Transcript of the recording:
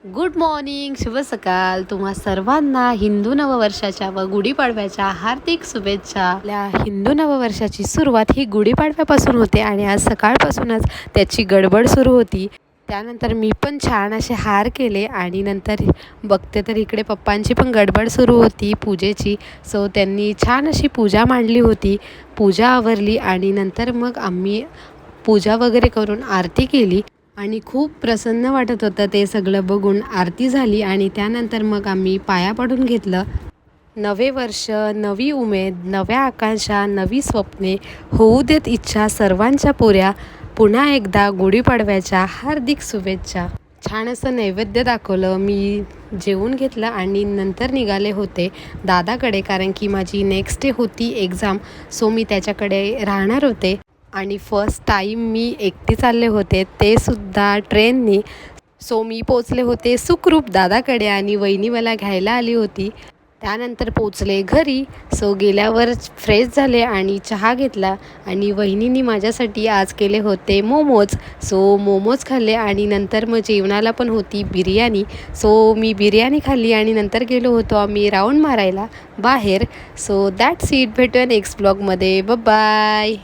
Good morning, शुभ सकाळ. तुम्हा सर्वांना हिंदू नववर्षाच्या व गुढीपाडव्याच्या हार्दिक शुभेच्छा. आपल्या हिंदू नववर्षाची सुरुवात ही गुढीपाडव्यापासून होते आणि आज सकाळपासूनच त्याची गडबड सुरू होती. त्यानंतर मी पण छान असे हार केले आणि नंतर बघते तर इकडे पप्पांची पण गडबड सुरू होती पूजेची. सो त्यांनी छान अशी पूजा मांडली होती. पूजा आवरली आणि नंतर मग आम्ही पूजा वगैरे करून आरती केली आणि खूप प्रसन्न वाटत होतं ते सगळं बघून. आरती झाली आणि त्यानंतर मग आम्ही पाया पडून घेतलं. नवे वर्ष, नवी उमेद, नव्या आकांक्षा, नवी स्वप्ने, होऊ देत इच्छा सर्वांच्या पुऱ्या. पुन्हा एकदा गुढीपाडव्याच्या हार्दिक शुभेच्छा. छान असं नैवेद्य दाखवलं. मी जेवून घेतलं आणि नंतर निघाले होते दादाकडे, कारण की माझी नेक्स्ट डे होती एक्झाम. सो मी त्याच्याकडे राहणार होते आणि फर्स्ट टाईम मी एकटी चालले होते, ते सुद्धा ट्रेननी. सो मी पोचले होते सुखरूप दादाकडे आणि वहिनी मला घ्यायला आली होती. त्यानंतर पोचले घरी. सो गेल्यावर फ्रेश झाले आणि चहा घेतला आणि वहिनींनी माझ्यासाठी आज केले होते मोमोज. सो मोमोज खाल्ले आणि नंतर मग जेवणाला पण होती बिर्याणी. सो मी बिर्याणी खाल्ली आणि नंतर गेलो होतो आम्ही राऊंड मारायला बाहेर. So that's it. भेटूया नेक्स्ट ब्लॉगमध्ये. बाय.